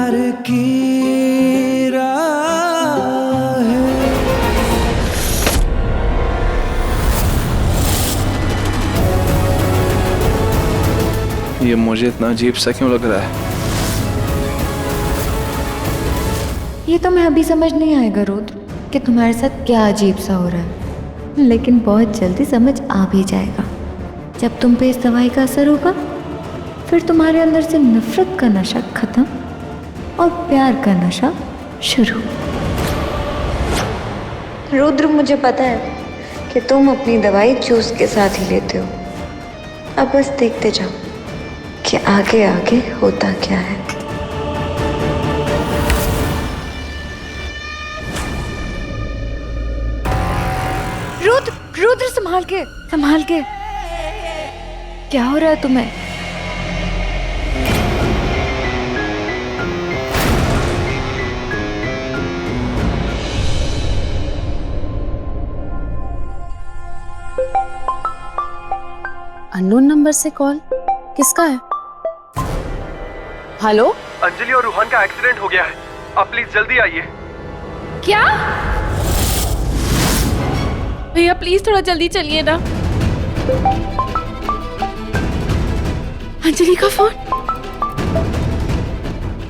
प्यार की राह है। ये मुझे इतना अजीब सा क्यों लग रहा है? ये तुम्हें अभी समझ नहीं आएगा रुद्र कि तुम्हारे साथ क्या अजीब सा हो रहा है, लेकिन बहुत जल्दी समझ आ भी जाएगा। जब तुम पे इस दवाई का असर होगा, फिर तुम्हारे अंदर से नफरत का नशा खत्म और प्यार का नशा शुरू। रुद्र, मुझे पता है कि तुम अपनी दवाई जूस के साथ ही लेते हो। अब बस देखते जाओ कि आगे आगे होता क्या है। रुद्र, रुद्र, संभाल के, संभाल के। क्या हो रहा है तुम्हें? अननोन नंबर से कॉल, किसका है? हेलो, अंजलि और रूहान का एक्सीडेंट हो गया है, आप प्लीज जल्दी आइए। क्या? भैया प्लीज थोड़ा जल्दी चलिए ना। अंजलि का फोन।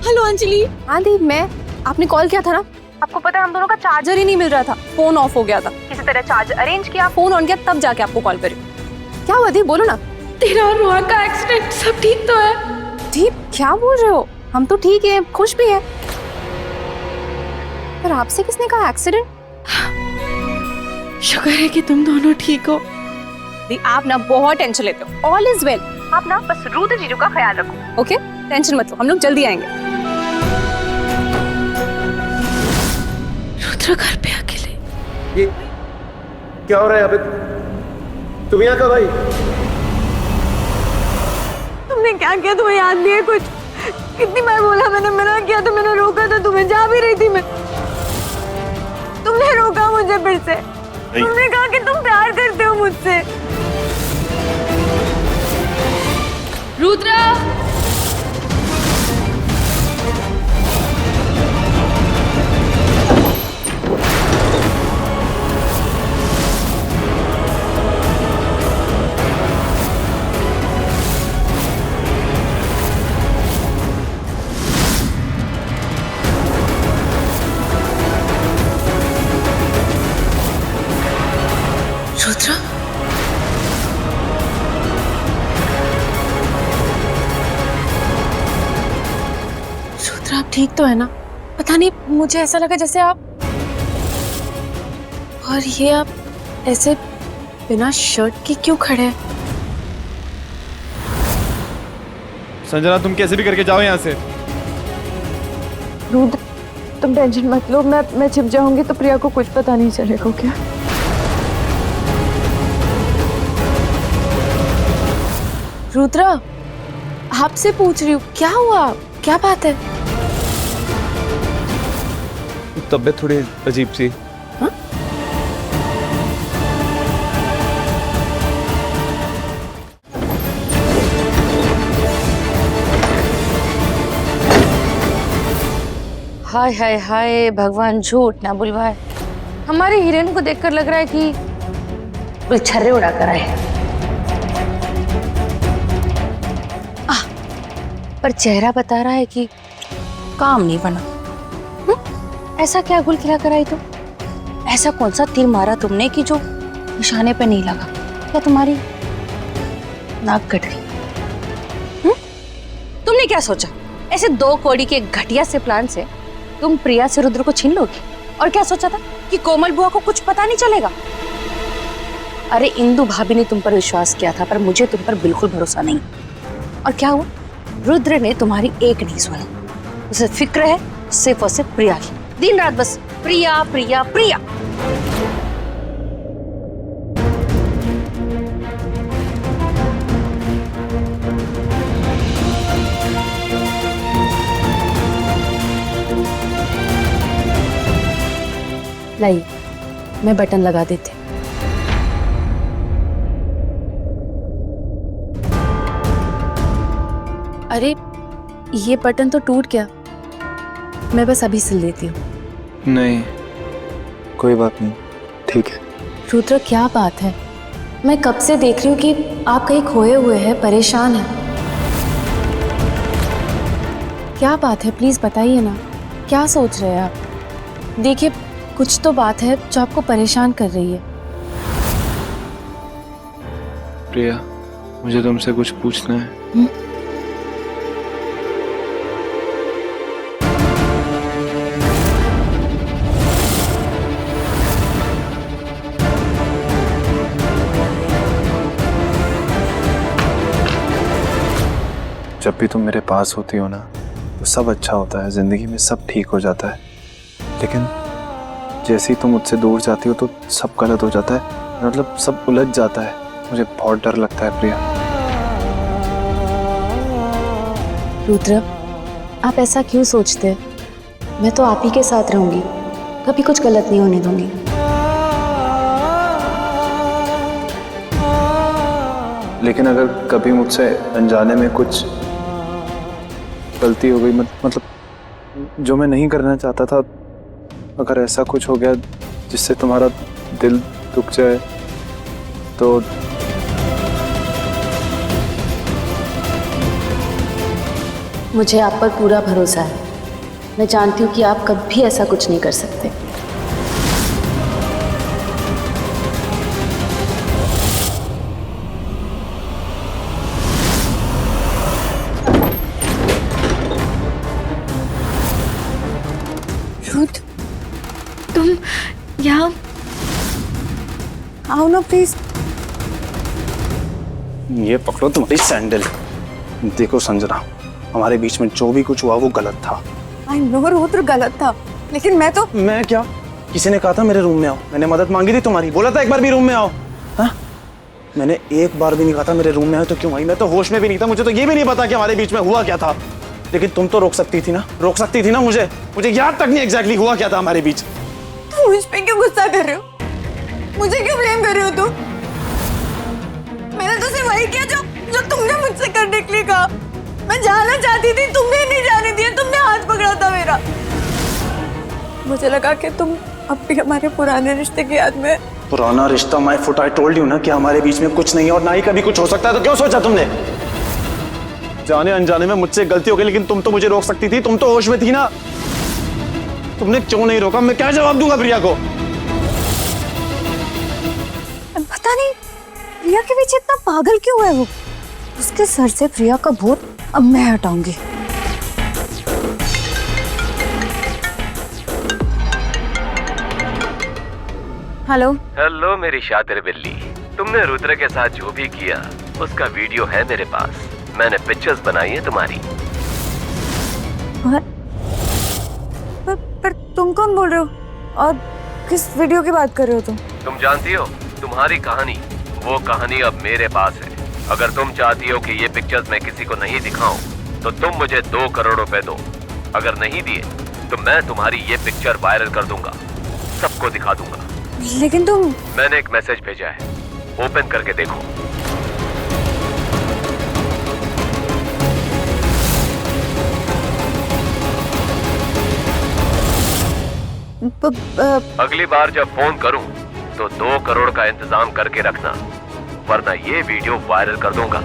हेलो अंजलि। हाँ दीप, मैं, आपने कॉल किया था ना? आपको पता है हम दोनों का चार्जर ही नहीं मिल रहा था, फोन ऑफ हो गया था। किसी तरह चार्जर अरेंज किया, फोन ऑन किया, तब जाके आपको कॉल करी। क्या हुआ दीप, बोलो ना। तेरा और रोहन का एक्सीडेंट, सब ठीक तो है? दीप क्या बोल रहे हो? हम तो ठीक है, खुश भी है। पर आपसे किसने कहा एक्सीडेंट? शुक्र है कि तुम दोनों ठीक हो। दी, आप ना बहुत टेंशन लेते हो। All is well. आप ना बस रुद्र जीजू का ख्याल रखो, ओके? टेंशन मत लो, हम लोग जल्दी आएंगे। रुद्र घर पे अकेले। ये क्या हो रहा है यहाँ पे? तुम यहाँ कब आई? तुमने क्या किया, तुम्हें याद नहीं है कुछ? कितनी बार बोला, मैंने मना किया तो मैंने रोका था तुम्हें, जा भी रही थी मैं। तुमने रोका मुझे फिर से। तुमने कहा कि तुम प्यार करते हो मुझसे। रुद्र, रुद्र, रुद्र आप ठीक तो है ना? पता नहीं, मुझे ऐसा लगा जैसे आप, और ये आप ऐसे बिना शर्ट के क्यों खड़े हैं? संजना, तुम कैसे भी करके जाओ यहाँ से। रुद्र, तुम टेंशन मत लो, मैं छिप जाऊंगी तो प्रिया को कुछ पता नहीं चलेगा क्या? रुद्र, आपसे पूछ रही हूँ, क्या हुआ, क्या बात है? तबीयत थोड़ी अजीब सी। हाँ? हाय हाय हाय, भगवान झूठ ना बुलवाए। हमारे हिरेन को देखकर लग रहा है कि कोई छर्रे उड़ा कर आए। पर चेहरा बता रहा है कि काम नहीं बना। ऐसा क्या गुल खिला कर आई तुम? ऐसा कौन सा तीर मारा तुमने कि जो निशाने पे नहीं लगा? क्या तुम्हारी नाक कट गई? तुमने क्या सोचा, ऐसे 2 कौड़ी के घटिया से प्लान से तुम प्रिया से रुद्र को छीन लोगी? और क्या सोचा था कि कोमल बुआ को कुछ पता नहीं चलेगा? अरे इंदु भाभी ने तुम पर विश्वास किया था, पर मुझे तुम पर बिल्कुल भरोसा नहीं। और क्या हुआ? रुद्र ने तुम्हारी एक नहीं सुनी। उसे फिक्र है सिर्फ और सिर्फ प्रिया की। दिन रात बस प्रिया प्रिया प्रिया। लाइए, मैं बटन लगा देती हूँ। अरे ये बटन तो टूट गया, मैं बस अभी सिल देती हूँ। नहीं, कोई बात नहीं, ठीक है। रुद्र क्या बात है? मैं कब से देख रही हूँ कि आप कहीं खोए हुए हैं, परेशान हैं। क्या बात है, प्लीज बताइए ना, क्या सोच रहे हैं आप? देखिए, कुछ तो बात है जो आपको परेशान कर रही है। प्रिया, मुझे तुमसे कुछ पूछना है। जब भी तुम मेरे पास होती हो ना तो सब अच्छा होता है, जिंदगी में सब ठीक हो जाता है। लेकिन जैसे ही तुम मुझसे दूर जाती हो तो सब गलत हो जाता है, मतलब सब उलझ जाता है। मुझे बहुत डर लगता है प्रिया। रुद्र, आप ऐसा क्यों सोचते हैं? मैं तो आप ही के साथ रहूंगी, कभी कुछ गलत नहीं होने दूंगी। लेकिन अगर कभी मुझसे अनजाने में कुछ गलती हो गई, मतलब जो मैं नहीं करना चाहता था, अगर ऐसा कुछ हो गया जिससे तुम्हारा दिल दुख जाए तो मुझे आप पर पूरा भरोसा है। मैं जानती हूँ कि आप कभी ऐसा कुछ नहीं कर सकते। रुद्र, तुम यहाँ आओ ना प्लीज। ये पकड़ो तुम्हारी सैंडल। देखो संजना, हमारे बीच में जो भी कुछ हुआ वो गलत था। आई नो रुद्र, गलत था, लेकिन मैं क्या, किसी ने कहा था मेरे रूम में आओ? मैंने मदद मांगी थी तुम्हारी, बोला था एक बार भी रूम में आओ? हाँ, मैंने एक बार भी नहीं कहा था मेरे रूम में आओ तो क्यों आई? मैं तो होश में भी नहीं था, मुझे तो ये भी नहीं पता कि हमारे बीच में हुआ क्या था। लेकिन तुम तो रोक सकती थी ना, मुझे याद तक नहीं एग्जैक्टली हुआ क्या था हमारे बीच। तुम मुझ पे क्यों गुस्सा कर रहे हो? मुझे क्यों ब्लेम कर रहे हो तुम? मैंने तो सिर्फ वही किया जो तुमने मुझसे करने के लिए कहा। मैं जाना चाहती थी, तुमने नहीं जाने दिया, तुमने हाथ पकड़ा था मेरा। मुझे लगा कि तुम अब भी हमारे पुराने रिश्ते की याद में। पुराना रिश्ता my foot, I told you ना कि हमारे बीच में कुछ नहीं है और ना ही कभी कुछ हो सकता है, तो क्यों सोचा तुमने? जाने अनजाने में मुझसे गलती हो गई, लेकिन तुम तो मुझे रोक सकती थी, तुम तो होश में थी ना। तुमने क्यों नहीं रोका? मैं क्या जवाब दूंगा प्रिया को? पता नहीं प्रिया के पीछे इतना पागल क्यों है वो। उसके सर से प्रिया का भूत अब मैं हटाऊंगी। हेलो मेरी शातिर बिल्ली, तुमने रुद्र के साथ जो भी किया उसका वीडियो है मेरे पास। मैंने पिक्चर्स बनाई है तुम्हारी। पर तुम कौन बोल रहे हो और किस वीडियो की बात कर रहे हो तुम जानती हो, तुम्हारी कहानी, वो कहानी अब मेरे पास है। अगर तुम चाहती हो कि ये पिक्चर्स मैं किसी को नहीं दिखाऊं तो तुम मुझे 2 करोड़ रुपए दो। अगर नहीं दिए तो मैं तुम्हारी ये पिक्चर वायरल कर दूंगा, सबको दिखा दूंगा। लेकिन तुम। मैंने एक मैसेज भेजा है, ओपन करके देखो। अगली बार जब फोन करूं तो 2 करोड़ का इंतजाम करके रखना, वरना ये वीडियो वायरल कर दूंगा।